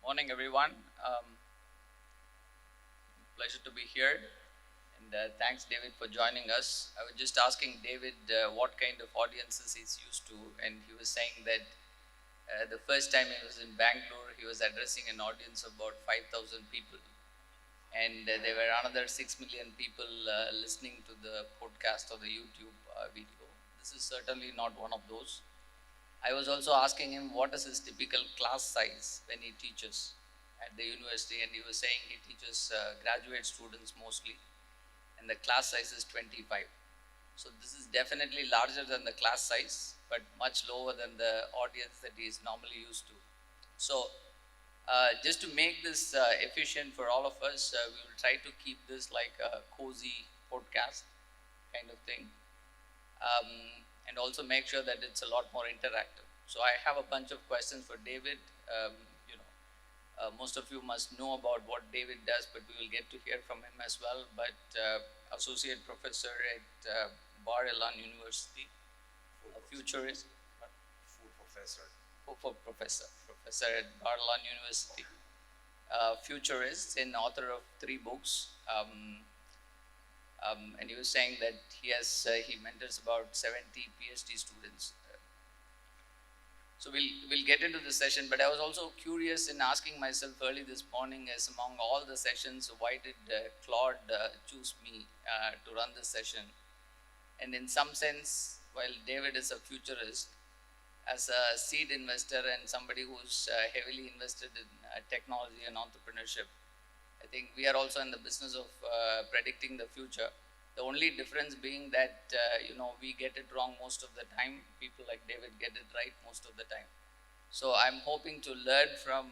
Morning, everyone. Pleasure to be here. And thanks, David, for joining us. I was just asking David what kind of audiences he's used to, and he was saying that the first time he was in Bangalore, he was addressing an audience of about 5,000 people. And there were another 6 million people listening to the podcast or the YouTube video. This is certainly not one of those. I was also asking him what is his typical class size when he teaches at the university, and he was saying he teaches graduate students mostly, and the class size is 25. So this is definitely larger than the class size, but much lower than the audience that he is normally used to. So just to make this efficient for all of us, we will try to keep this like a cozy podcast kind of thing, and also make sure that it's a lot more interactive. So I have a bunch of questions for David. Most of you must know about what David does, but we will get to hear from him as well. But associate professor at Bar-Ilan University, a futurist. Full professor. Professor at Bar-Ilan University, futurist and author of 3 books. And he was saying that he mentors about 70 PhD students. So we'll get into the session, but I was also curious in asking myself early this morning, as among all the sessions, why did Claude choose me to run this session? And in some sense, while David is a futurist, as a seed investor and somebody who's heavily invested in technology and entrepreneurship, I think we are also in the business of predicting the future. The only difference being that we get it wrong most of the time. People like David get it right most of the time. So I'm hoping to learn from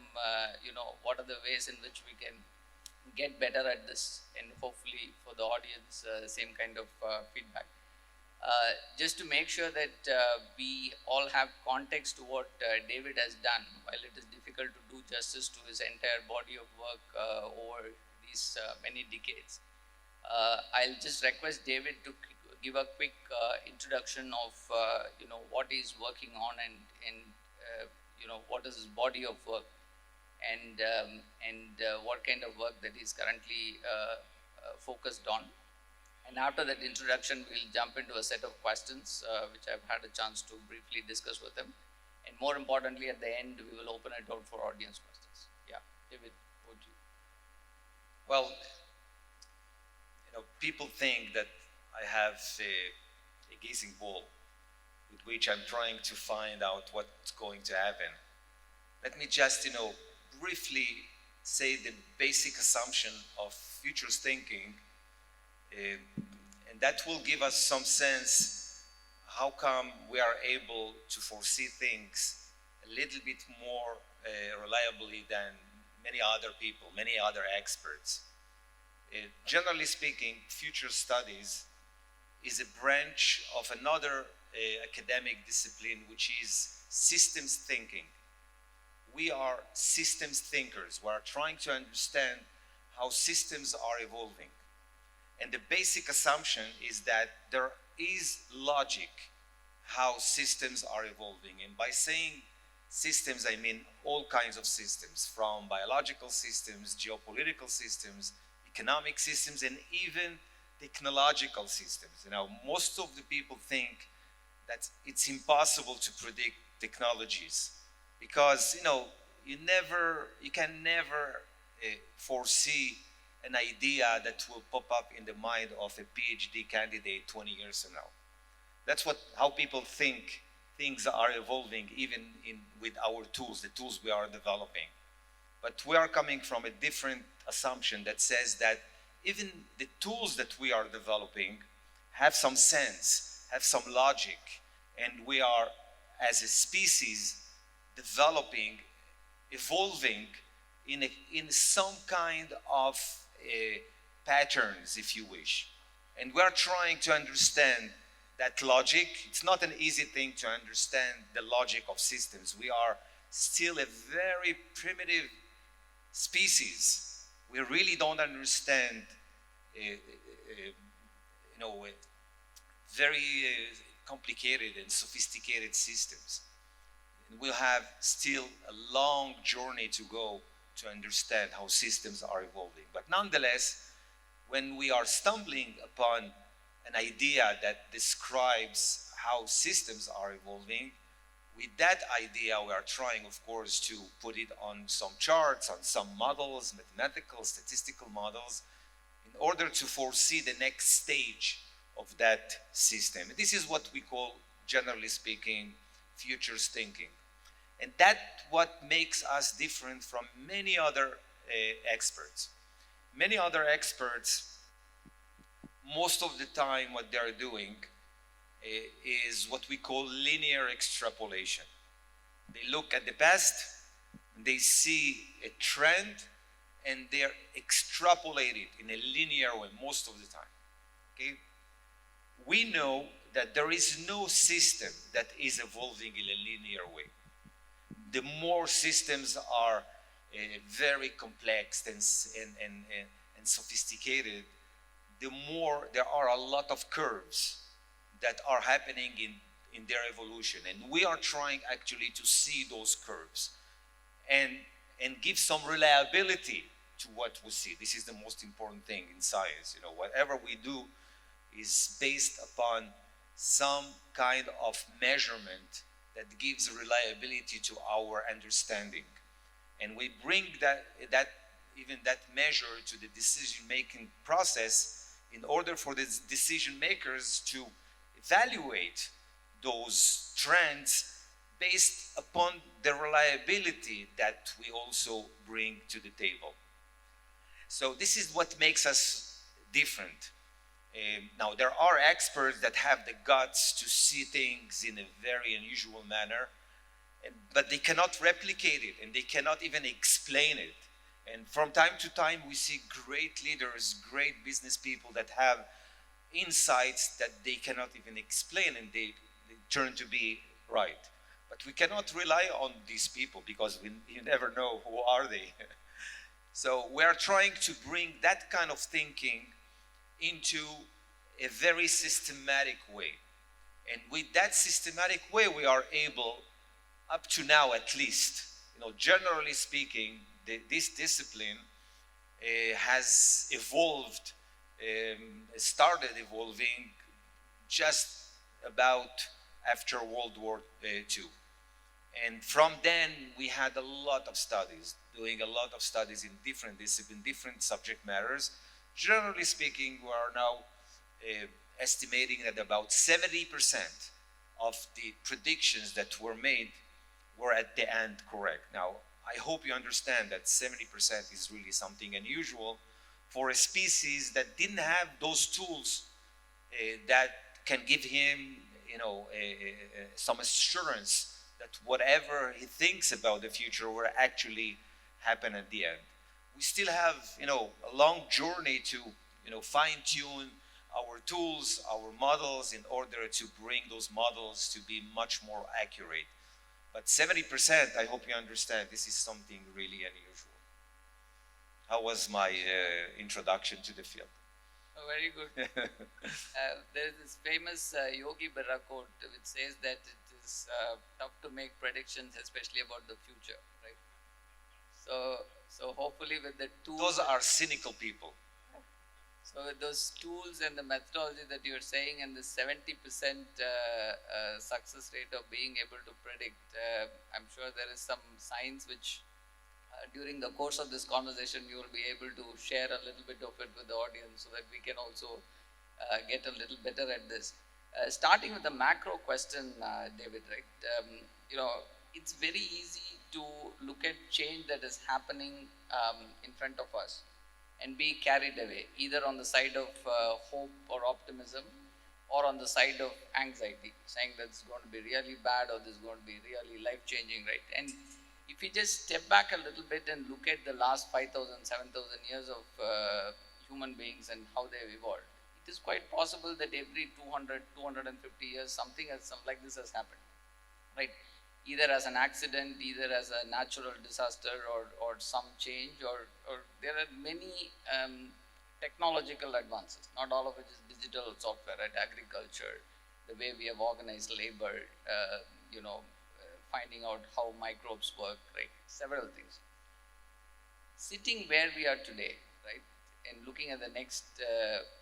what are the ways in which we can get better at this, and hopefully for the audience same kind of feedback. Just to make sure that we all have context to what David has done, while it is difficult to do justice to his entire body of work over these many decades. I'll just request David to give a quick introduction of what he's working on, and what is his body of work, and what kind of work that he's currently focused on. And after that introduction, we'll jump into a set of questions which I've had a chance to briefly discuss with him. And more importantly, at the end, we will open it out for audience questions. Yeah, David, over to you. Well, people think that I have a gazing ball with which I'm trying to find out what's going to happen. Let me just, briefly say the basic assumption of futurist thinking, and that will give us some sense how come we are able to foresee things a little bit more reliably than many other people, many other experts. Generally speaking, future studies is a branch of another academic discipline, which is systems thinking. We are systems thinkers. We are trying to understand how systems are evolving. And the basic assumption is that there is logic how systems are evolving. And by saying systems, I mean all kinds of systems, from biological systems, geopolitical systems, economic systems, and even technological systems. Most of the people think that it's impossible to predict technologies because you can never foresee an idea that will pop up in the mind of a PhD candidate 20 years from now. That's how people think things are evolving, even with our tools, the tools we are developing. But we are coming from a different assumption that says that even the tools that we are developing have some sense, have some logic, and we are, as a species, developing, evolving in some kind of patterns, if you wish. And we are trying to understand that logic. It's not an easy thing to understand the logic of systems. We are still a very primitive species. We really don't understand very complicated and sophisticated systems. And we'll have still a long journey to go to understand how systems are evolving. But nonetheless, when we are stumbling upon an idea that describes how systems are evolving, with that idea, we are trying, of course, to put it on some charts, on some models, mathematical, statistical models, in order to foresee the next stage of that system. This is what we call, generally speaking, futures thinking. And that's what makes us different from many other experts. Many other experts, most of the time what they're doing is what we call linear extrapolation. They look at the past, they see a trend, and they're extrapolating in a linear way most of the time. Okay? We know that there is no system that is evolving in a linear way. The more systems are very complex and sophisticated, the more there are a lot of curves that are happening in their evolution. And we are trying actually to see those curves and give some reliability to what we see. This is the most important thing in science. You know, whatever we do is based upon some kind of measurement that gives reliability to our understanding. And we bring that measure to the decision-making process in order for the decision makers to evaluate those trends based upon the reliability that we also bring to the table. So this is what makes us different. Now, there are experts that have the guts to see things in a very unusual manner, but they cannot replicate it, and they cannot even explain it. And from time to time, we see great leaders, great business people that have insights that they cannot even explain, and they turn to be right. But we cannot rely on these people because you never know who are they. So we are trying to bring that kind of thinking into a very systematic way. And with that systematic way, we are able, up to now at least, generally speaking, this discipline has evolved, started evolving just about after World War II. And from then, we had a lot of studies, doing a lot of studies in different disciplines, different subject matters. Generally speaking, we are now estimating that about 70% of the predictions that were made were at the end correct. Now, I hope you understand that 70% is really something unusual for a species that didn't have those tools that can give him, some assurance that whatever he thinks about the future will actually happen at the end. We still have, a long journey to, fine-tune our tools, our models, in order to bring those models to be much more accurate. But 70%, I hope you understand, this is something really unusual. How was my introduction to the field? Oh, very good. There is this famous Yogi Berra quote which says that it is tough to make predictions, especially about the future, right? So hopefully with the tools... Those are cynical people. So with those tools and the methodology that you're saying, and the 70% success rate of being able to predict, I'm sure there is some science which during the course of this conversation you will be able to share a little bit of it with the audience so that we can also get a little better at this. Starting with the macro question, David, right? It's very easy to look at change that is happening in front of us and be carried away, either on the side of hope or optimism, or on the side of anxiety, saying that it's going to be really bad or this is going to be really life-changing, right? And if you just step back a little bit and look at the last 5,000, 7,000 years of human beings and how they've evolved, it is quite possible that every 200, 250 years, something like this has happened, right? Either as an accident, either as a natural disaster, or some change, or there are many technological advances, not all of it is digital software, right? Agriculture, the way we have organized labor, finding out how microbes work, right? Several things. sitting where we are today, right, and looking at the next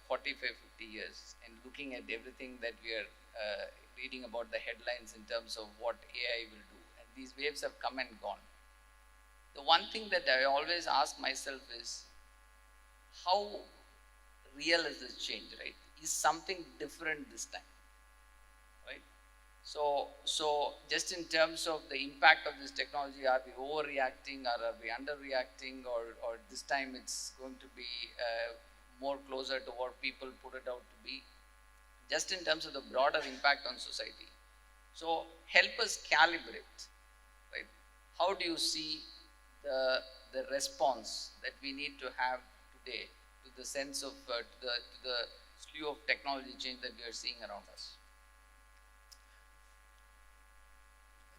45, 50 years, and looking at everything that we are reading about the headlines in terms of what AI will do, and these waves have come and gone. The one thing that I always ask myself is, how real is this change, right? Is something different this time, right? So just in terms of the impact of this technology, are we overreacting or are we underreacting, or this time it's going to be more closer to what people put it out to be, just in terms of the broader impact on society. So help us calibrate, right? How do you see the response that we need to have today to the sense of to the slew of technology change that we are seeing around us?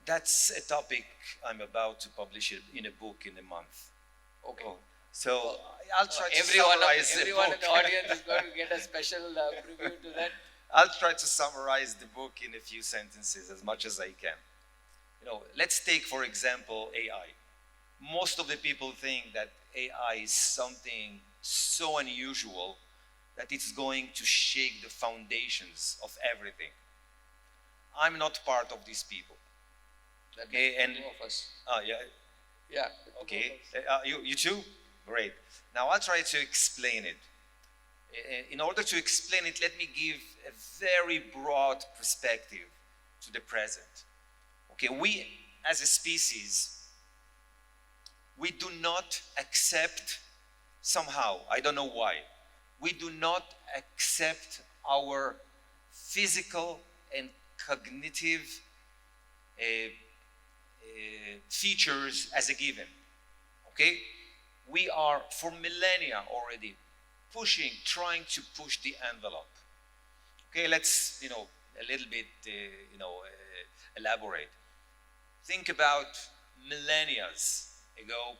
That's a topic I'm about to publish in a book in a month. Okay. So I'll try to Everyone summarize the everyone book. in the audience is going to get a special preview to that. I'll try to summarize the book in a few sentences as much as I can. Let's take, for example, AI. Most of the people think that AI is something so unusual that it's going to shake the foundations of everything. I'm not part of these people. Okay, and two of us. Yeah. Yeah. Okay. You too? Great. Now I'll try to explain it. In order to explain it, let me give a very broad perspective to the present. Okay, we as a species, we do not accept somehow, I don't know why, we do not accept our physical and cognitive features as a given. Okay? We are for millennia already trying to push the envelope. Okay, let's, a little bit, elaborate. Think about millennia ago.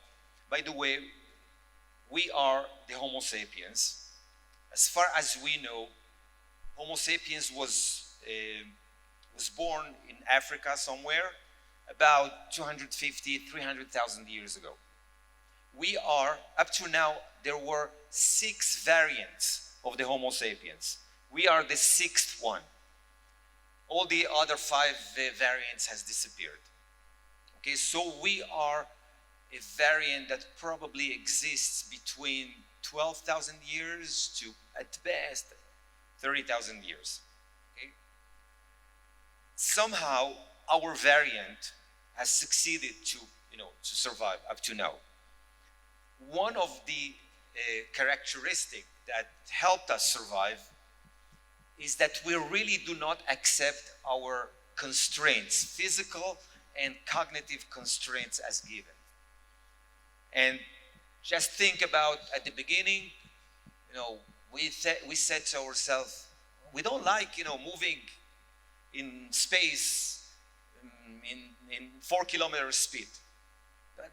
By the way, we are the Homo sapiens. As far as we know, Homo sapiens was born in Africa somewhere about 250, 300,000 years ago. We are, up to now, there were 6 variants of the Homo sapiens. We are the 6th one. All the other 5 variants has disappeared. Okay, so we are a variant that probably exists between 12,000 years to, at best, 30,000 years. Okay? Somehow, our variant has succeeded to survive up to now. One of the characteristics that helped us survive is that we really do not accept our constraints, physical and cognitive constraints, as given. And just think about, at the beginning, we said to ourselves, we don't like, moving in space in 4 kilometers speed.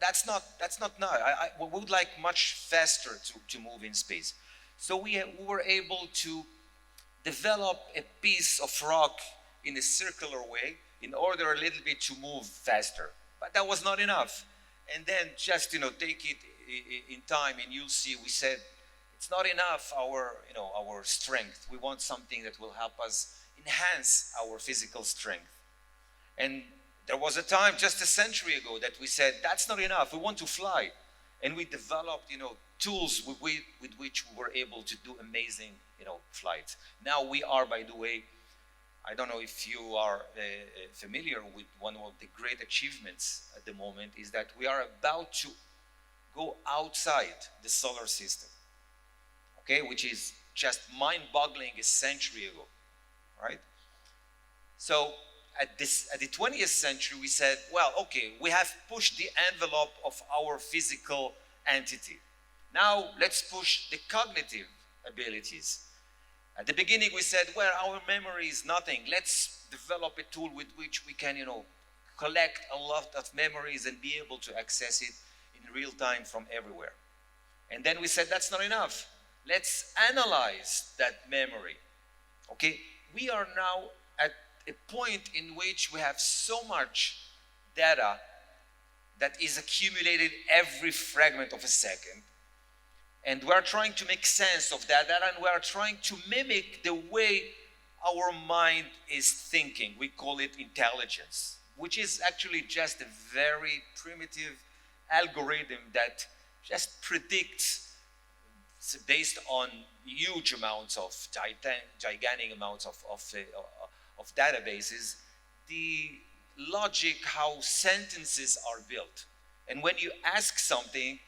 That's not now. We would like much faster to move in space. So we were able to develop a piece of rock in a circular way in order a little bit to move faster. But that was not enough. And then just take it in time, and you'll see we said it's not enough our strength. We want something that will help us enhance our physical strength. And there was a time just a century ago that we said that's not enough. We want to fly, and we developed tools with which we were able to do amazing flights. Now we are, by the way, I don't know if you are familiar with one of the great achievements at the moment, is that we are about to go outside the solar system, okay, which is just mind-boggling a century ago, right? So at the 20th century, we said, well, okay, we have pushed the envelope of our physical entity. Now let's push the cognitive abilities. At the beginning, we said, well, our memory is nothing. Let's develop a tool with which we can, collect a lot of memories and be able to access it in real time from everywhere. And then we said, that's not enough. Let's analyze that memory. Okay? We are now at a point in which we have so much data that is accumulated every fragment of a second. And we are trying to make sense of that data, and we are trying to mimic the way our mind is thinking. We call it intelligence, which is actually just a very primitive algorithm that just predicts, based on huge amounts of gigantic amounts of databases, the logic how sentences are built. And when you ask something,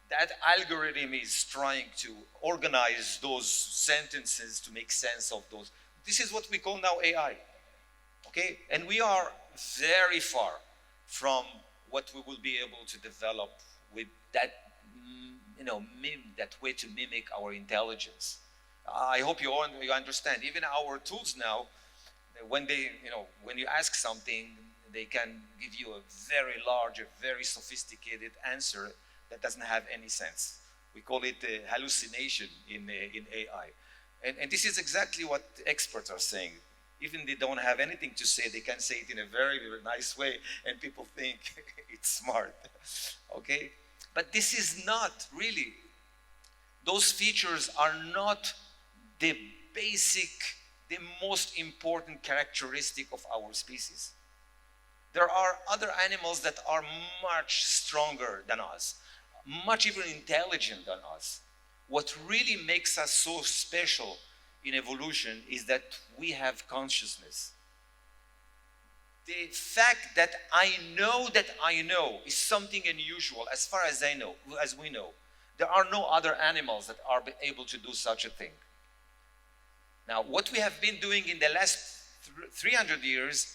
that algorithm is trying to organize those sentences to make sense of those. This is what we call now AI. Okay? And we are very far from what we will be able to develop with that, that way to mimic our intelligence. I hope you understand. Even our tools now, when when you ask something, they can give you a very large, a very sophisticated answer that doesn't have any sense. We call it hallucination in AI. And this is exactly what experts are saying. Even they don't have anything to say, they can say it in a very, very nice way, and people think it's smart. Okay? But this is not really, those features are not the basic, the most important characteristic of our species. There are other animals that are much stronger than us, much even intelligent than us. What really makes us so special in evolution is that we have consciousness. The fact that I know is something unusual as far as I know, as we know. There are no other animals that are able to do such a thing. Now, what we have been doing in the last 300 years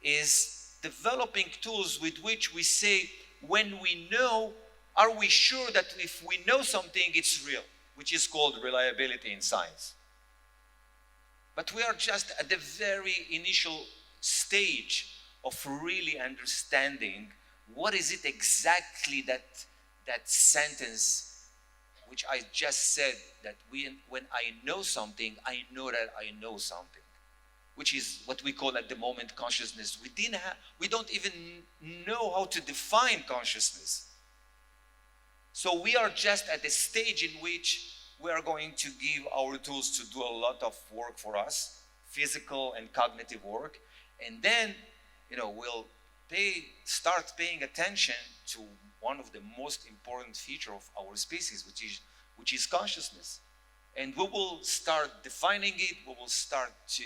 is developing tools with which we say, when we know, are we sure that if we know something, it's real, which is called reliability in science. But we are just at the very initial stage of really understanding what is it exactly that sentence which I just said, that when I know something, I know that I know something, which is what we call at the moment consciousness. We don't even know how to define consciousness. So we are just at the stage in which we are going to give our tools to do a lot of work for us, physical and cognitive work, and then we'll start paying attention to one of the most important features of our species, which is consciousness. And we will start defining it. We will start to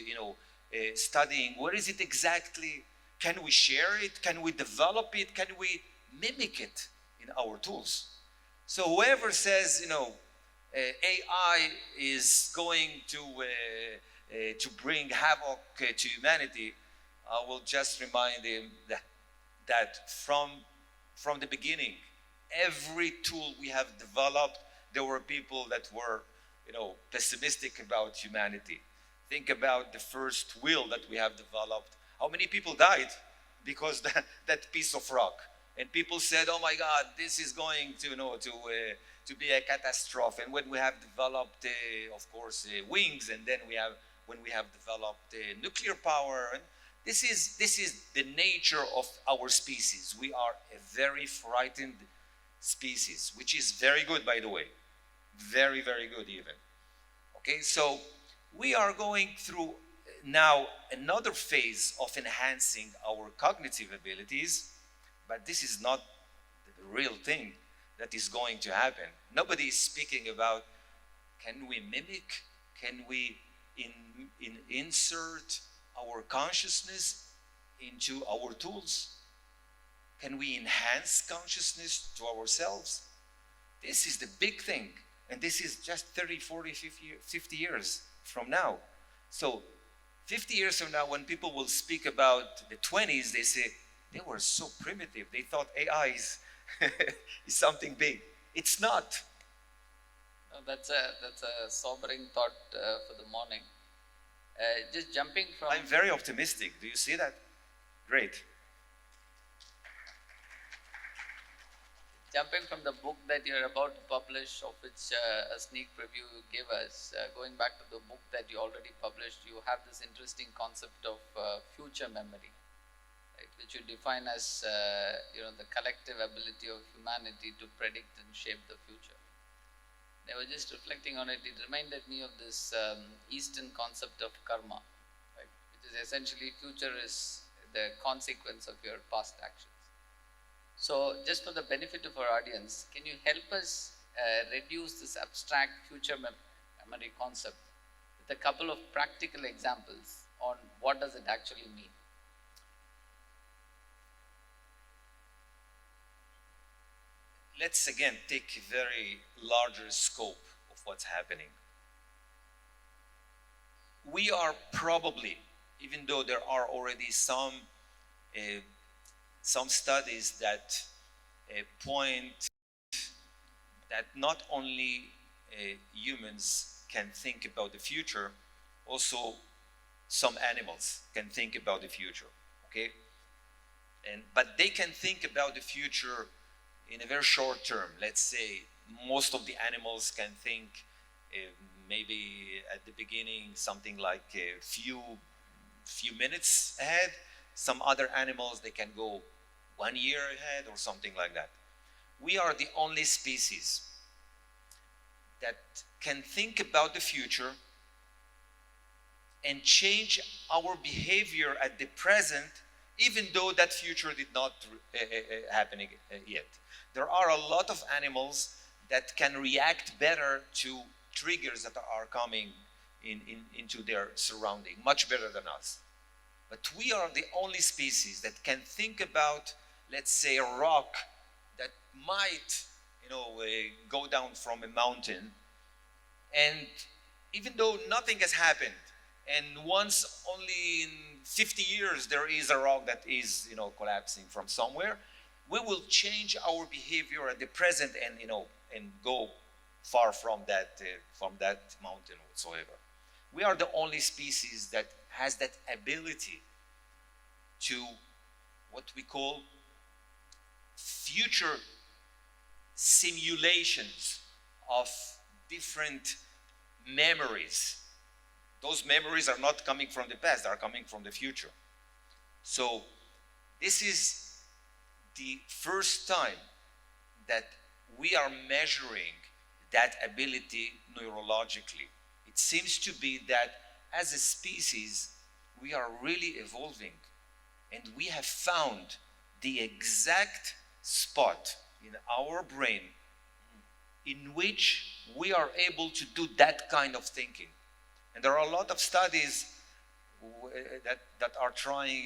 studying what is it exactly. Can we share it? Can we develop it? Can we mimic it in our tools? So whoever says AI is going to bring havoc to humanity, I will just remind him that from the beginning, every tool we have developed, there were people that were pessimistic about humanity. Think about the first wheel that we have developed. How many people died because that piece of rock? And people said, "Oh my God, this is going to be a catastrophe." And when we have developed, of course, wings, and then when we have developed nuclear power, and this is the nature of our species. We are a very frightened species, which is very good, by the way, very, very good even. Okay, so we are going through now another phase of enhancing our cognitive abilities. But this is not the real thing that is going to happen. Nobody is speaking about, can we mimic, can we insert our consciousness into our tools? Can we enhance consciousness to ourselves? This is the big thing. And this is just 30, 40, 50 years from now. So 50 years from now, when people will speak about the 20s, they say, they were so primitive. They thought AI is something big. It's not. No, that's a sobering thought for the morning. Just jumping from... I'm very optimistic. Do you see that? Great. Jumping from the book that you're about to publish, of which a sneak preview you gave us, going back to the book that you already published, you have this interesting concept of future memory. Right? which you define as the collective ability of humanity to predict and shape the future. I was just reflecting on it. It reminded me of this Eastern concept of karma, right? Which is essentially future is the consequence of your past actions. So, just for the benefit of our audience, can you help us reduce this abstract future memory concept with a couple of practical examples on what does it actually mean? Let's again take a very larger scope of what's happening. We are probably, even though there are already some studies that point that not only humans can think about the future, also some animals can think about the future, okay? But they can think about the future in a very short term. Let's say most of the animals can think maybe at the beginning something like a few minutes ahead. Some other animals, they can go 1 year ahead or something like that. We are the only species that can think about the future and change our behavior at the present, even though that future did not happen yet. There are a lot of animals that can react better to triggers that are coming into their surrounding, much better than us. But we are the only species that can think about, let's say, a rock that might, go down from a mountain, and even though nothing has happened, and once only in 50 years there is a rock that is, collapsing from somewhere, we will change our behavior at the present and go far from that mountain whatsoever. We are the only species that has that ability to what we call future simulations of different memories. Those memories are not coming from the past, they are coming from the future. So this is the first time that we are measuring that ability neurologically. It seems to be that as a species, we are really evolving, and we have found the exact spot in our brain in which we are able to do that kind of thinking. And there are a lot of studies that are trying,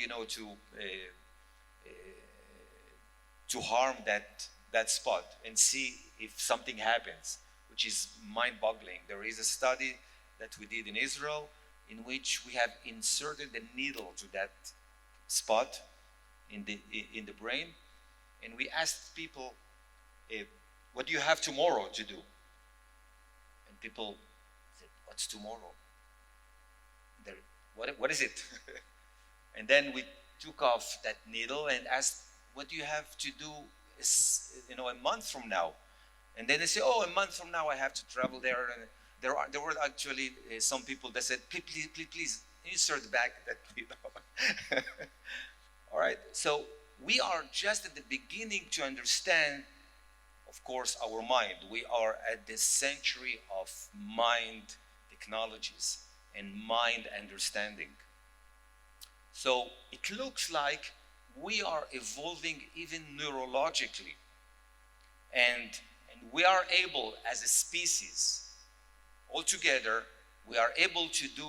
to harm that spot and see if something happens, which is mind-boggling. There is a study that we did in Israel in which we have inserted a needle to that spot in the brain, and we asked people, what do you have tomorrow to do? And people said, what's tomorrow? What is it? And then we took off that needle and asked, what do you have to do a month from now? And then they say, oh, a month from now I have to travel there. And there were actually some people that said, please insert back that needle. All right, so we are just at the beginning to understand, of course, our mind. We are at the century of mind technologies and mind understanding. So it looks like we are evolving even neurologically, and we are able, as a species, altogether, we are able to do,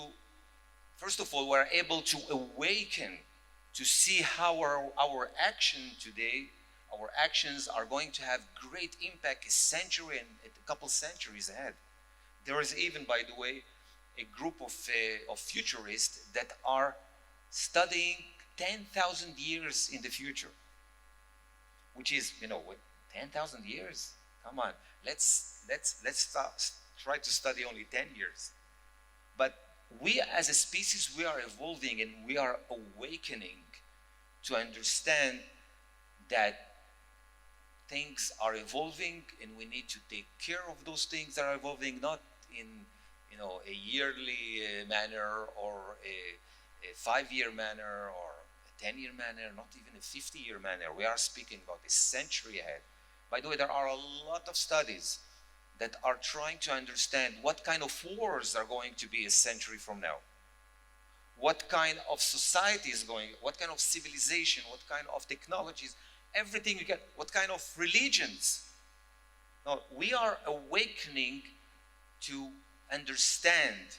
first of all, we are able to awaken to see how our action today, our actions are going to have great impact a century and a couple centuries ahead. There is even, by the way, a group of futurists that are studying 10,000 years in the future, which is, 10,000 years. Come on, let's try to study only 10 years. But we as a species, we are evolving and we are awakening to understand that things are evolving, and we need to take care of those things that are evolving, not in a yearly manner or a 5-year manner or a a 10-year manner, not even a 50-year manner. We are speaking about a century ahead. By the way, there are a lot of studies that are trying to understand what kind of wars are going to be a century from now. What kind of society is going, what kind of civilization, what kind of technologies, everything you get, what kind of religions. Now, we are awakening to understand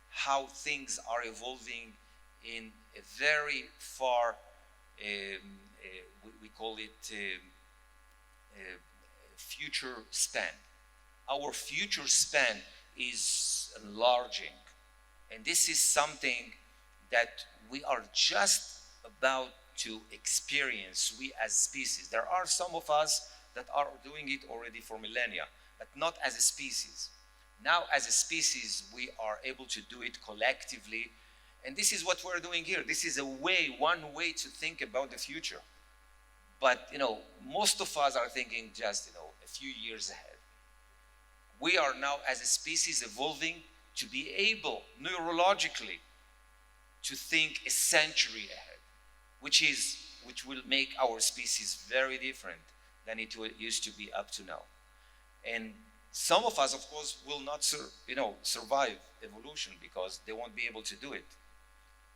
how things are evolving in a very far, we call it future span. Our future span is enlarging. And this is something that we are just about to experience, we as species. There are some of us that are doing it already for millennia, but not as a species. Now, as a species, we are able to do it collectively. And this is what we're doing here. This is one way to think about the future. But, most of us are thinking just, a few years ahead. We are now, as a species, evolving to be able, neurologically, to think a century ahead, which will make our species very different than it used to be up to now. And some of us, of course, will not survive evolution because they won't be able to do it.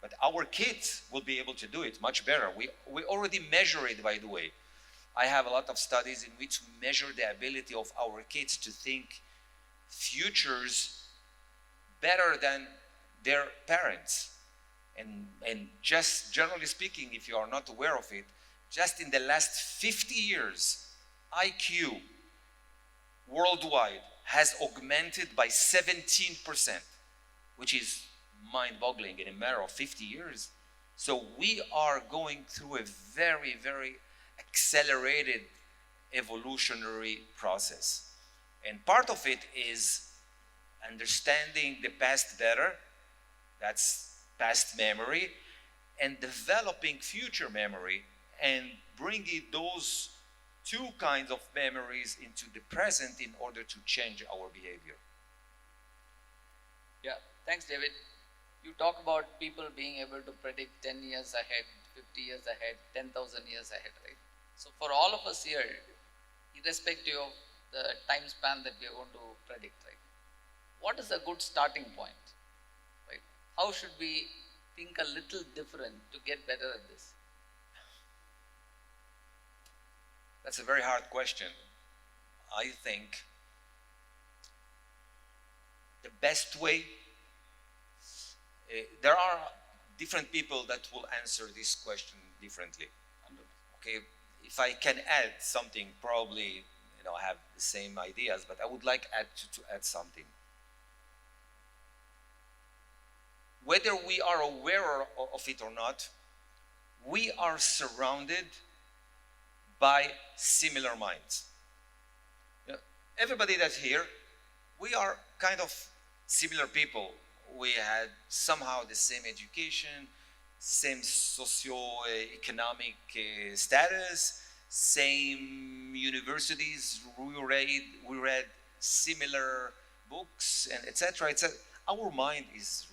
But our kids will be able to do it much better. We already measure it, by the way. I have a lot of studies in which we measure the ability of our kids to think futures better than their parents. And just generally speaking, if you are not aware of it, just in the last 50 years, IQ worldwide has augmented by 17%, which is mind-boggling in a matter of 50 years. So we are going through a very, very accelerated evolutionary process. And part of it is understanding the past better, that's past memory, and developing future memory and bringing those two kinds of memories into the present in order to change our behavior. Yeah, thanks, David. You talk about people being able to predict 10 years ahead, 50 years ahead, 10,000 years ahead, right? So for all of us here, irrespective of the time span that we are going to predict, right? What is a good starting point, right? How should we think a little different to get better at this? That's a very hard question. I think the best way, there are different people that will answer this question differently. Okay, if I can add something, probably I have the same ideas, but I would like to add something. Whether we are aware of it or not, we are surrounded by similar minds. Everybody that's here, we are kind of similar people. We had somehow the same education, same socio-economic status, same universities. We read similar books, and etc. etc. Our mind is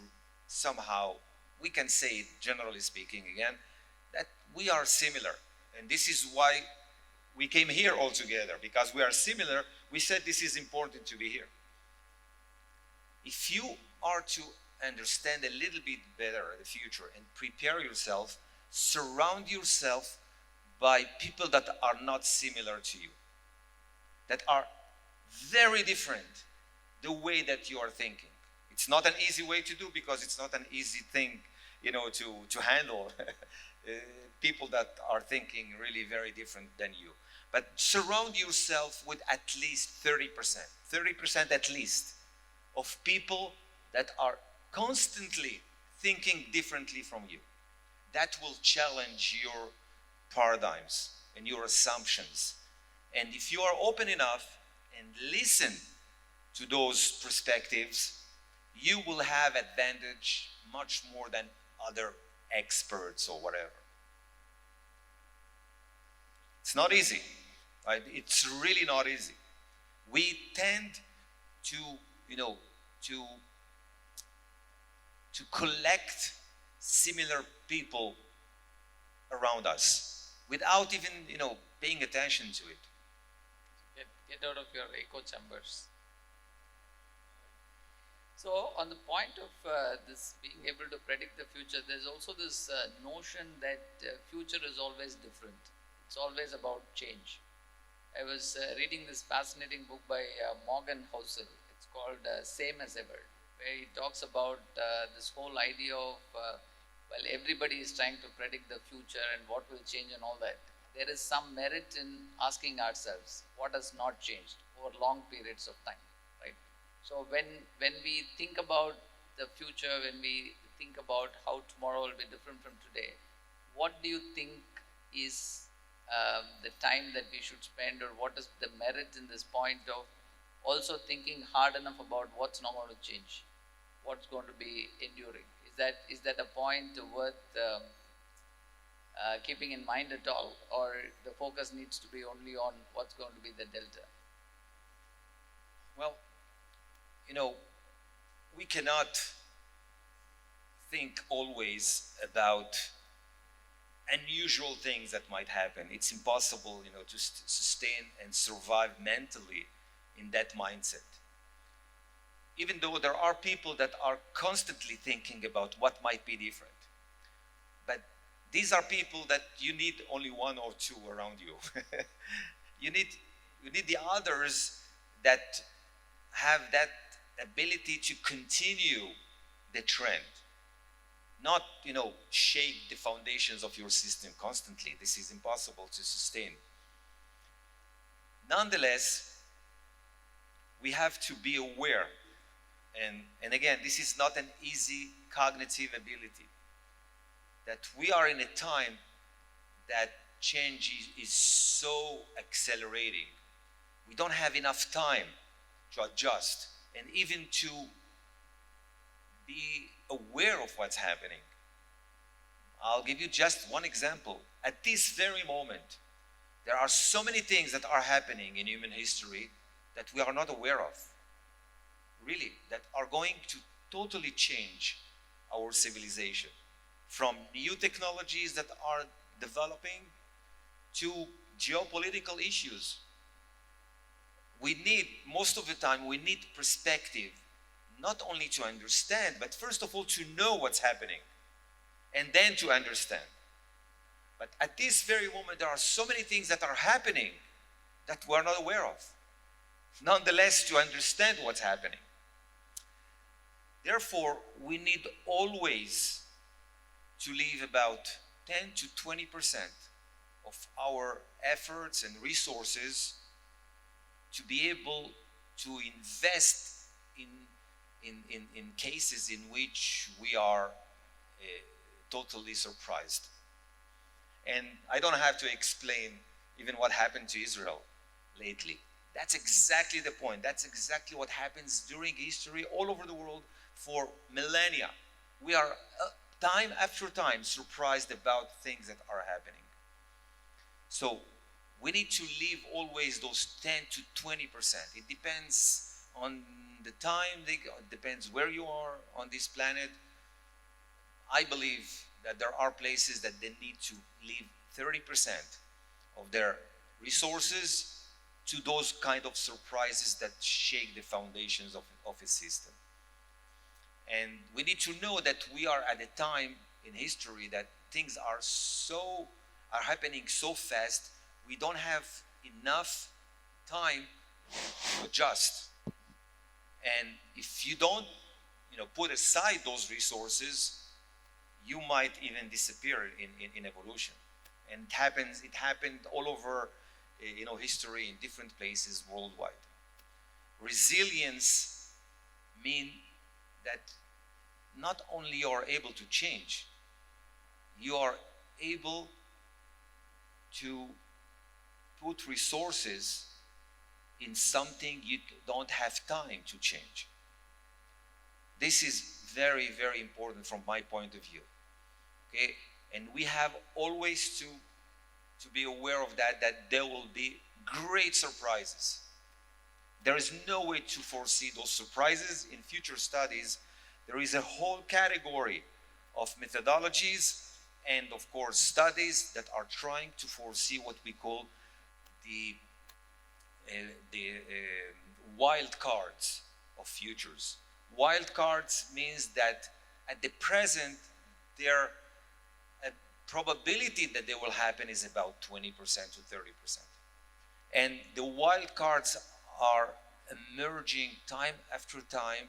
somehow, we can say, generally speaking again, that we are similar. And this is why we came here all together, because we are similar. We said this is important to be here. If you are to understand a little bit better the future and prepare yourself, surround yourself by people that are not similar to you, that are very different the way that you are thinking. It's not an easy way to do, because it's not an easy thing, to handle people that are thinking really very different than you. But surround yourself with at least 30% at least of people that are constantly thinking differently from you. That will challenge your paradigms and your assumptions. And if you are open enough and listen to those perspectives, you will have advantage much more than other experts or whatever. It's not easy, right? It's really not easy. We tend to collect similar people around us without even, paying attention to it. Get out of your echo chambers. So, on the point of this being able to predict the future, there's also this notion that future is always different. It's always about change. I was reading this fascinating book by Morgan Housel. It's called Same as Ever, where he talks about this whole idea of, well, everybody is trying to predict the future and what will change and all that. There is some merit in asking ourselves what has not changed over long periods of time, right? So when we think about the future, when we think about how tomorrow will be different from today, what do you think is the time that we should spend, or what is the merit in this point of also thinking hard enough about what's not going to change, what's going to be enduring? Is that a point worth keeping in mind at all, or the focus needs to be only on what's going to be the delta? Well, we cannot think always about unusual things that might happen. It's impossible, to sustain and survive mentally in that mindset. Even though there are people that are constantly thinking about what might be different. But these are people that you need only one or two around you. you need the others that have that ability to continue the trend. Not, shake the foundations of your system constantly. This is impossible to sustain. Nonetheless, we have to be aware. And again, this is not an easy cognitive ability. That we are in a time that change is so accelerating. We don't have enough time to adjust and even to be aware of what's happening. I'll give you just one example. At this very moment, there are so many things that are happening in human history that we are not aware of. Really, that are going to totally change our civilization. From new technologies that are developing to geopolitical issues. Most of the time, we need perspective, not only to understand, but first of all to know what's happening, and then to understand. But at this very moment, there are so many things that are happening that we're not aware of. Nonetheless, to understand what's happening. Therefore, we need always to leave about 10 to 20% of our efforts and resources to be able to invest in cases in which we are totally surprised. And I don't have to explain even what happened to Israel lately. That's exactly the point. That's exactly what happens during history all over the world for millennia. We are time after time surprised about things that are happening. So we need to leave always those 10 to 20%. It depends on the time, it depends where you are on this planet. I believe that there are places that they need to leave 30% of their resources to those kind of surprises that shake the foundations of a system. And we need to know that we are at a time in history that things are happening so fast, we don't have enough time to adjust. And if you don't, put aside those resources, you might even disappear in evolution. And it happened all over, history in different places worldwide. Resilience means that not only you are able to change, you are able to put resources in something you don't have time to change. This is very, very important from my point of view. Okay? And we have always to be aware of that there will be great surprises. There is no way to foresee those surprises. In future studies, there is a whole category of methodologies and of course studies that are trying to foresee what we call the wild cards of futures. Wild cards means that at the present, their probability that they will happen is about 20% to 30%. And the wild cards are emerging time after time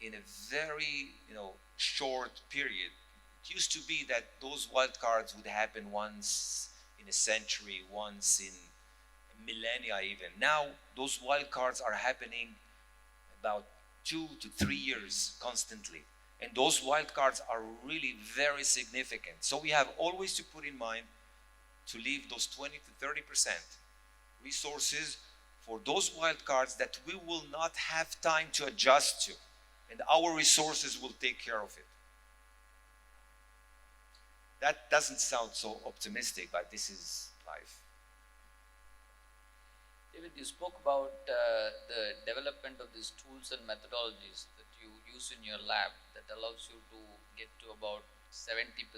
in a very short period. It used to be that those wild cards would happen once in a century, once in millennia even. Now those wild cards are happening about 2 to 3 years constantly, and those wild cards are really very significant. So we have always to put in mind to leave those 20 to 30% resources for those wild cards that we will not have time to adjust to, and our resources will take care of it. That doesn't sound so optimistic, but this is life. David, you spoke about the development of these tools and methodologies that you use in your lab that allows you to get to about 70%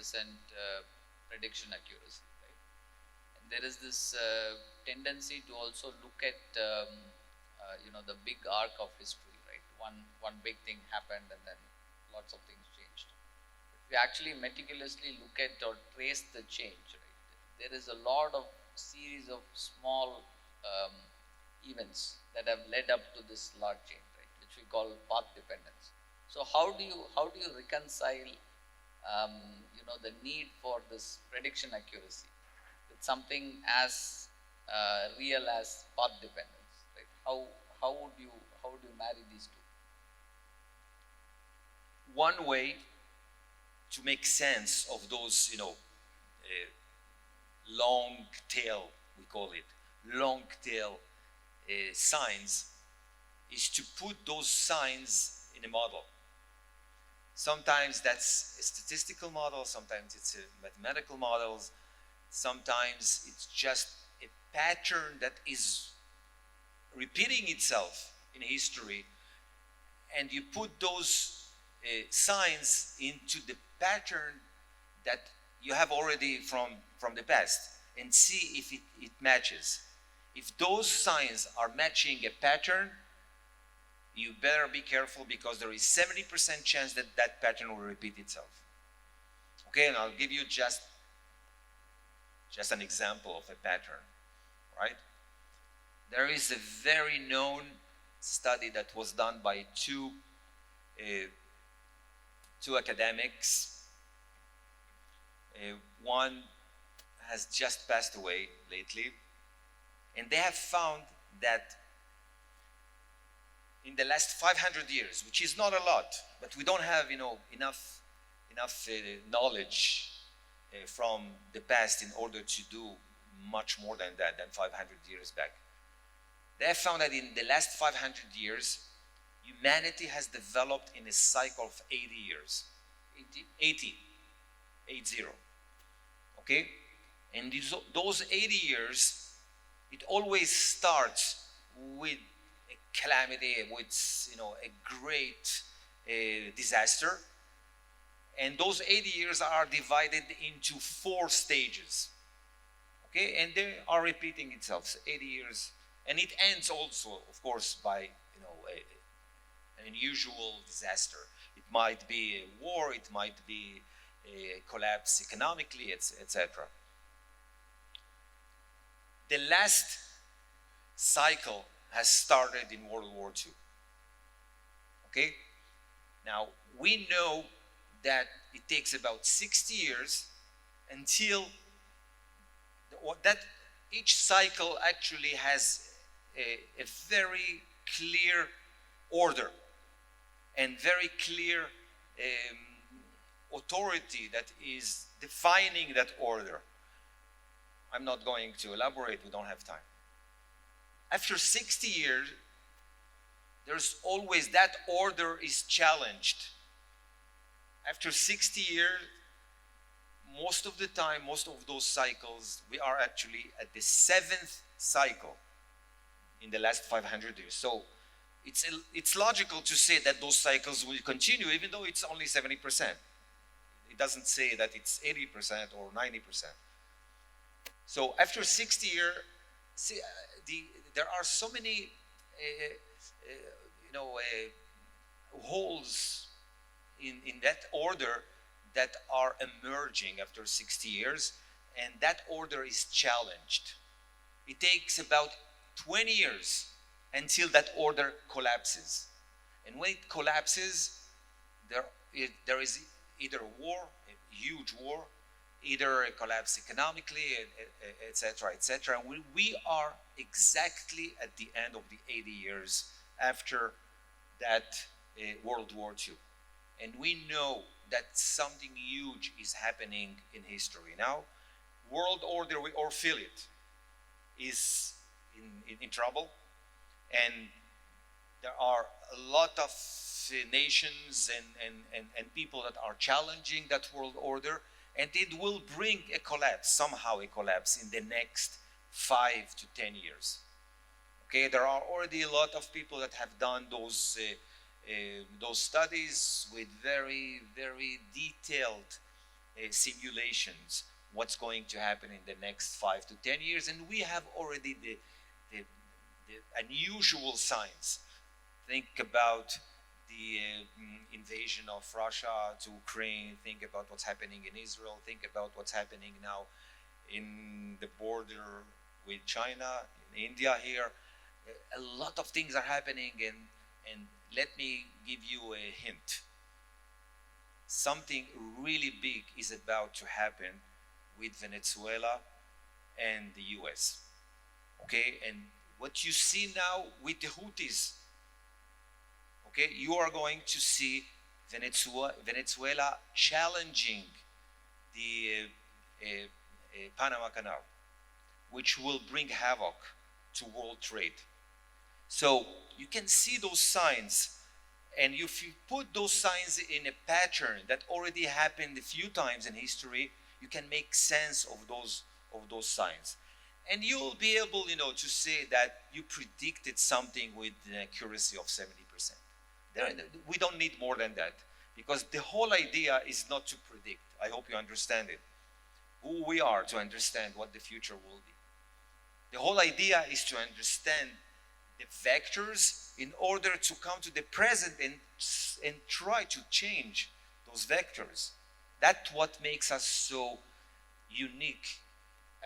prediction accuracy, right? And there is this tendency to also look at the big arc of history, right? One big thing happened and then lots of things changed. If we actually meticulously look at or trace the change, right, there is a lot of series of small events that have led up to this large change, right, which we call path dependence. So how do you reconcile the need for this prediction accuracy with something as real as path dependence, right? How would you marry these two? One way to make sense of those long tail, we call it long tail signs, is to put those signs in a model. Sometimes that's a statistical model, sometimes it's a mathematical model, sometimes it's just a pattern that is repeating itself in history, and you put those signs into the pattern that you have already from the past and see if it matches. If those signs are matching a pattern, you better be careful, because there is 70% chance that that pattern will repeat itself. Okay, and I'll give you just an example of a pattern, right? There is a very known study that was done by two academics. One has just passed away lately, and they have found that in the last 500 years, which is not a lot, but we don't have enough knowledge from the past in order to do much more than 500 years back. They have found that in the last 500 years, humanity has developed in a cycle of 80 years. 80. Okay? And those 80 years, it always starts with a calamity, with a great disaster. And those 80 years are divided into 4 stages. Okay? And they are repeating itself, 80 years. And it ends also, of course, by an unusual disaster. It might be a war, it might be a collapse economically, etc. The last cycle has started in World War II. Okay? Now, we know that it takes about 60 years until that each cycle actually has a very clear order and very clear authority that is defining that order. I'm not going to elaborate, we don't have time. After 60 years, there's always that order is challenged. After 60 years, most of the time, most of those cycles, we are actually at the 7th cycle in the last 500 years. So it's logical to say that those cycles will continue, even though it's only 70%. doesn't say that it's 80% or 90%. So after 60 years, there are so many, holes in that order that are emerging after 60 years, and that order is challenged. It takes about 20 years until that order collapses. And when it collapses, there is either a war, a huge war, either a collapse economically, etc., etc. And we are exactly at the end of the 80 years after that World War II. And we know that something huge is happening in history. Now, world order, we all feel it, is in trouble. And there are a lot of nations and people that are challenging that world order, and it will bring a collapse, somehow a collapse in the next 5 to 10 years. Okay, there are already a lot of people that have done those studies with very, very detailed simulations, what's going to happen in the next 5 to 10 years, and we have already the unusual signs. Think about the invasion of Russia to Ukraine, think about what's happening in Israel, think about what's happening now in the border with China, in India here. A lot of things are happening, and let me give you a hint. Something really big is about to happen with Venezuela and the US. Okay, and what you see now with the Houthis, okay, you are going to see Venezuela challenging the Panama Canal, which will bring havoc to world trade. So you can see those signs, and if you put those signs in a pattern that already happened a few times in history, you can make sense of those signs. And you'll be able, to say that you predicted something with an accuracy of 70%. We don't need more than that, because the whole idea is not to predict. I hope you understand it. Who we are to understand what the future will be. The whole idea is to understand the vectors in order to come to the present and try to change those vectors. That's what makes us so unique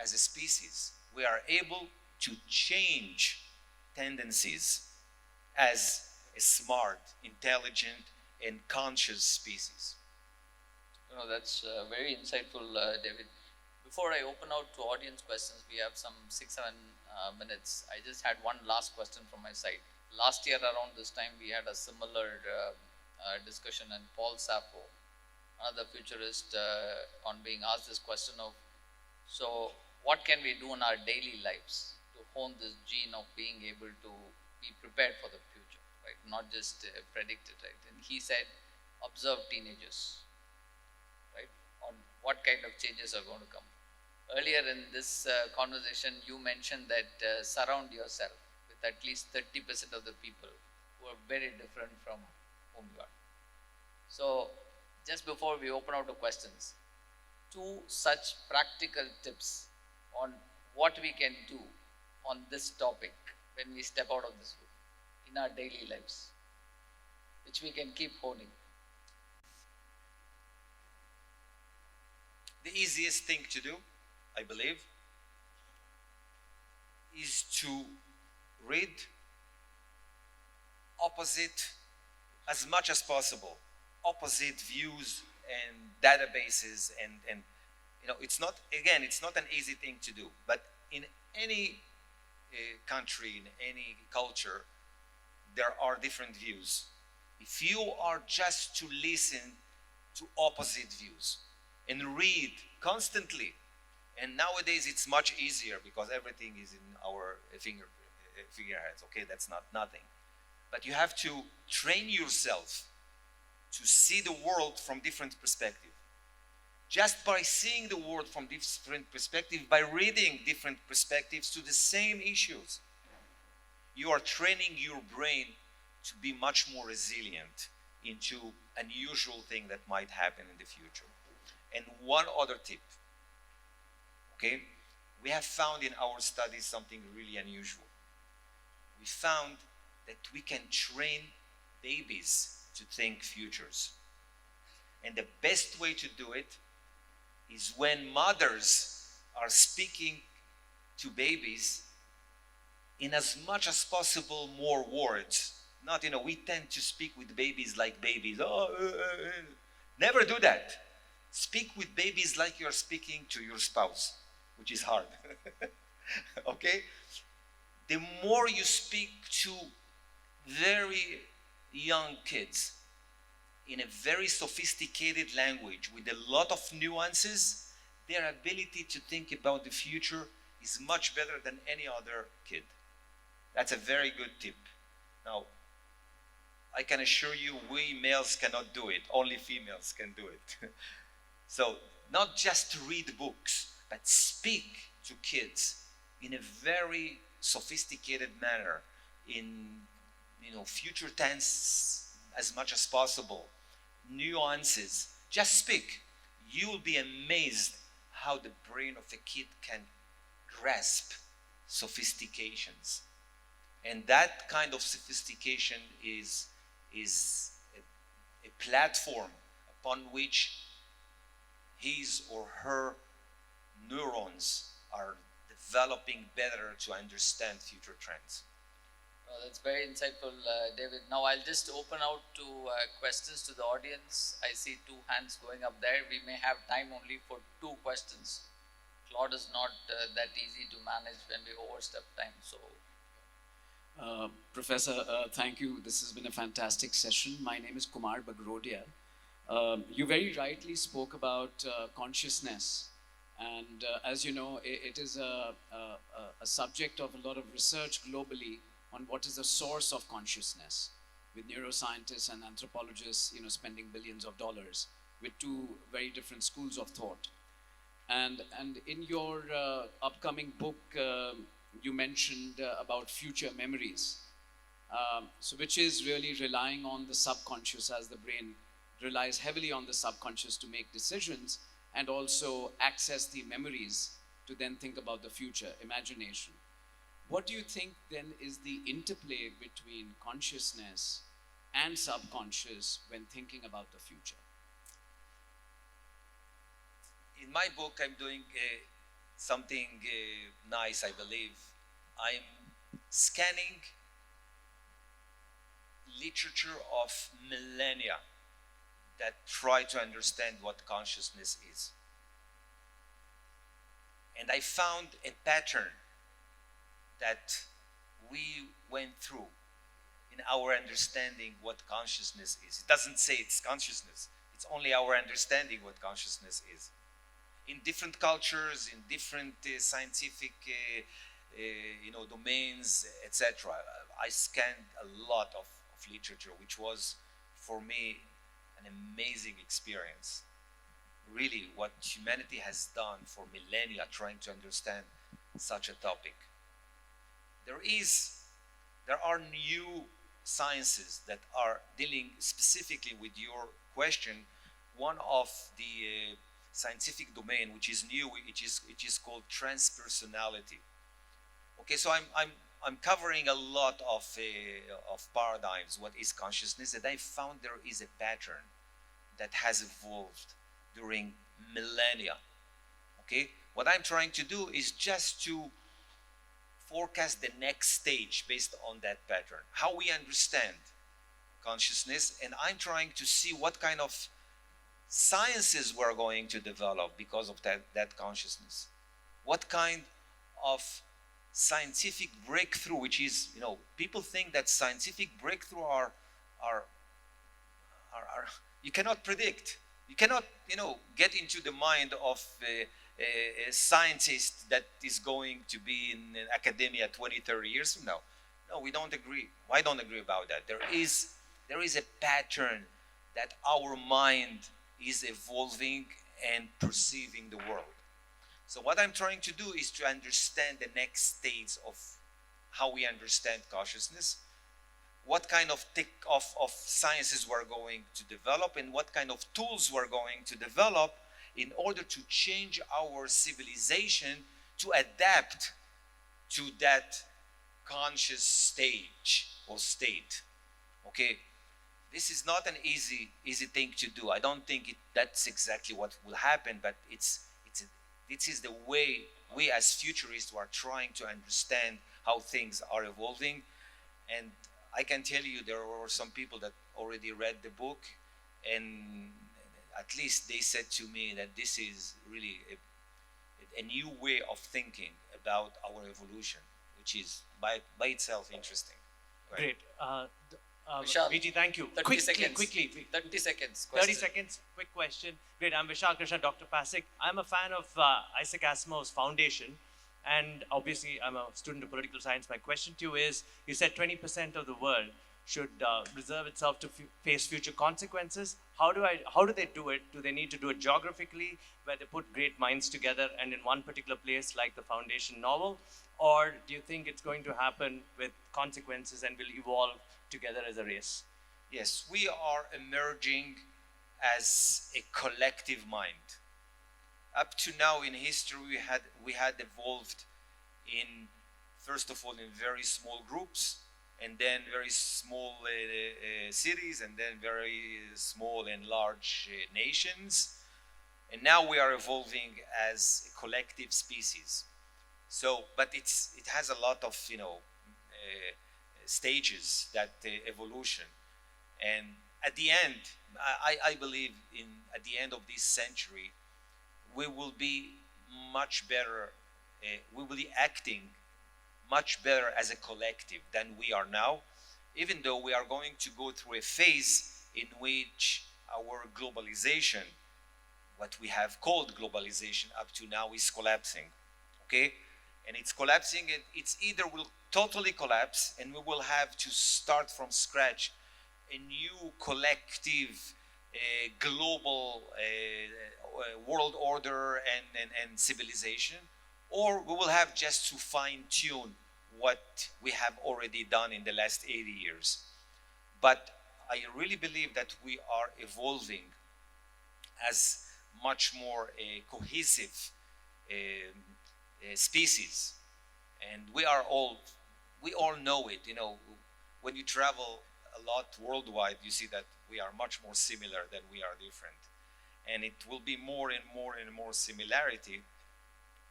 as a species. We are able to change tendencies as a smart, intelligent, and conscious species. That's very insightful, David. Before I open out to audience questions, we have some 6-7 minutes. I just had one last question from my side. Last year around this time, we had a similar discussion, and Paul Sappho, another futurist, on being asked this question of, so what can we do in our daily lives to hone this gene of being able to be prepared for the future, right? Not just predict it, right? And he said, observe teenagers, right? On what kind of changes are going to come. Earlier in this conversation, you mentioned that surround yourself with at least 30% of the people who are very different from whom you are. So, just before we open out to questions, 2 such practical tips on what we can do on this topic when we step out of this room in our daily lives, which we can keep honing. The easiest thing to do, I believe, is to read opposite, as much as possible, opposite views and databases, and it's not an easy thing to do, but in any country, in any culture, there are different views. If you are just to listen to opposite views and read constantly, and nowadays it's much easier because everything is in our figureheads. Okay, that's not nothing. But you have to train yourself to see the world from different perspectives. Just by seeing the world from different perspectives, by reading different perspectives to the same issues, you are training your brain to be much more resilient into unusual thing that might happen in the future. And one other tip, okay? We have found in our studies something really unusual. We found that we can train babies to think futures. And the best way to do it is when mothers are speaking to babies in as much as possible more words. Not, we tend to speak with babies like babies. Never do that. Speak with babies like you're speaking to your spouse, which is hard. Okay? The more you speak to very young kids in a very sophisticated language with a lot of nuances, their ability to think about the future is much better than any other kid. That's a very good tip. Now, I can assure you, we males cannot do it. Only females can do it. So, not just read books, but speak to kids in a very sophisticated manner, in future tense as much as possible, nuances. Just speak. You will be amazed how the brain of a kid can grasp sophistications. And that kind of sophistication is a platform upon which his or her neurons are developing better to understand future trends. Oh, that's very insightful, David. Now I'll just open out to questions to the audience. I see 2 hands going up there. We may have time only for 2 questions. Claude is not that easy to manage when we overstep time. So, Professor, thank you. This has been a fantastic session. My name is Kumar Bagrodia. You very rightly spoke about consciousness. And as you know, it is a subject of a lot of research globally on what is the source of consciousness, with neuroscientists and anthropologists, spending billions of dollars with 2 very different schools of thought. And in your upcoming book, you mentioned about future memories, so which is really relying on the subconscious, as the brain relies heavily on the subconscious to make decisions and also access the memories to then think about the future, imagination. What do you think then is the interplay between consciousness and subconscious when thinking about the future? In my book, I'm doing something nice, I believe. I'm scanning literature of millennia that try to understand what consciousness is. And I found a pattern that we went through in our understanding what consciousness is. It doesn't say it's consciousness. It's only our understanding what consciousness is. In different cultures, in different scientific domains, etc. I scanned a lot of literature, which was, for me, an amazing experience. Really, what humanity has done for millennia trying to understand such a topic. There are new sciences that are dealing specifically with your question. One of the scientific domain which is new, which is called transpersonality. Okay, so I'm covering a lot of paradigms. What is consciousness? And I found there is a pattern that has evolved during millennia. Okay, what I'm trying to do is just to forecast the next stage based on that pattern, how we understand consciousness, and I'm trying to see what kind of sciences we're going to develop because of that consciousness. What kind of scientific breakthrough, which is, people think that scientific breakthrough are you cannot predict. You cannot, get into the mind of a scientist that is going to be in academia 20, 30 years from now. No, we don't agree. I don't agree about that. There is a pattern that our mind is evolving and perceiving the world. So what I'm trying to do is to understand the next stage of how we understand consciousness, what kind of sciences we're going to develop, and what kind of tools we're going to develop, in order to change our civilization to adapt to that conscious stage or state. Okay, this is not an easy thing to do. I don't think that's exactly what will happen, but this is the way we as futurists are trying to understand how things are evolving. And I can tell you there were some people that already read the book, and at least they said to me that this is really a new way of thinking about our evolution, which is by itself interesting. Great. Vishal, VG, thank you. 30 seconds. Quickly. 30 seconds. 30 question. seconds, quick question. Great, I'm Vishal Krishna, Dr. Passig. I'm a fan of Isaac Asimov's Foundation, and obviously I'm a student of political science. My question to you is, you said 20% of the world should reserve itself to face future consequences. How do they do it? Do they need to do it geographically, where they put great minds together and in one particular place like the Foundation novel? Or do you think it's going to happen with consequences and will evolve together as a race? Yes, we are emerging as a collective mind. Up to now in history, we had evolved in, first of all, in very small groups, and then very small cities, and then very small and large nations. And now we are evolving as a collective species. So, but it has a lot of, stages, that evolution. And at the end, I believe at the end of this century, we will be much better, we will be acting much better as a collective than we are now, even though we are going to go through a phase in which our globalization, what we have called globalization up to now, is collapsing, okay? And it's collapsing, and it's either will totally collapse and we will have to start from scratch a new collective global world order and civilization, or we will have just to fine-tune what we have already done in the last 80 years. But I really believe that we are evolving as much more a cohesive species, and we all know it. When you travel a lot worldwide, you see that we are much more similar than we are different, and it will be more and more and more similarity,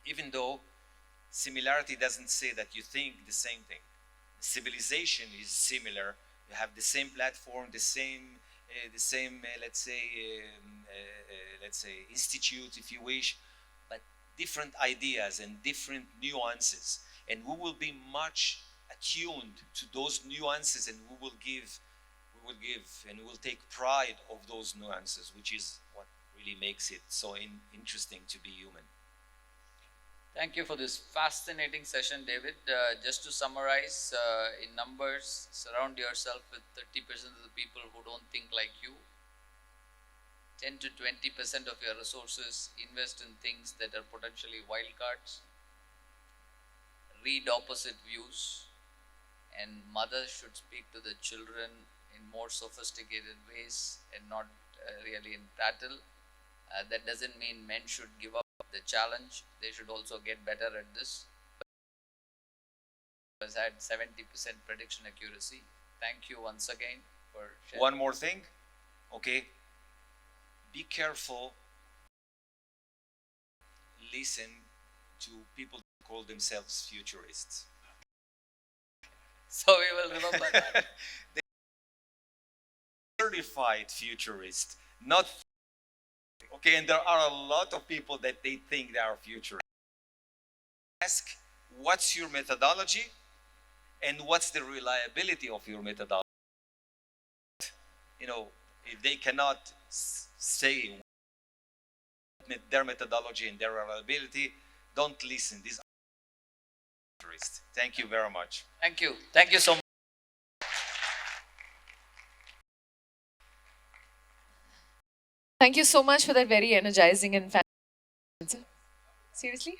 even though similarity doesn't say that you think the same thing. Civilization is similar. You have the same platform, the same let's say institute, if you wish, but different ideas and different nuances, and we will be much attuned to those nuances, and we will give and we will take pride of those nuances, which is what really makes it so interesting to be human. Thank you for this fascinating session, David. Just to summarize, in numbers, surround yourself with 30% of the people who don't think like you. 10 to 20% of your resources invest in things that are potentially wildcards. Read opposite views, and mothers should speak to the children in more sophisticated ways and not really in tattle. That doesn't mean men should give up the challenge. They should also get better at this. Has had 70% prediction accuracy. Thank you once again for sharing. One more thing, okay? Be careful. Listen to people who call themselves futurists. So we will remember that. Certified futurist, not okay. And there are a lot of people that they think they are futurists. Ask, what's your methodology, and what's the reliability of your methodology? If they cannot say their methodology and their reliability, don't listen. These are futurists. Thank you very much. Thank you. Thank you so much. Thank you so much for that very energizing and fantastic answer. Seriously?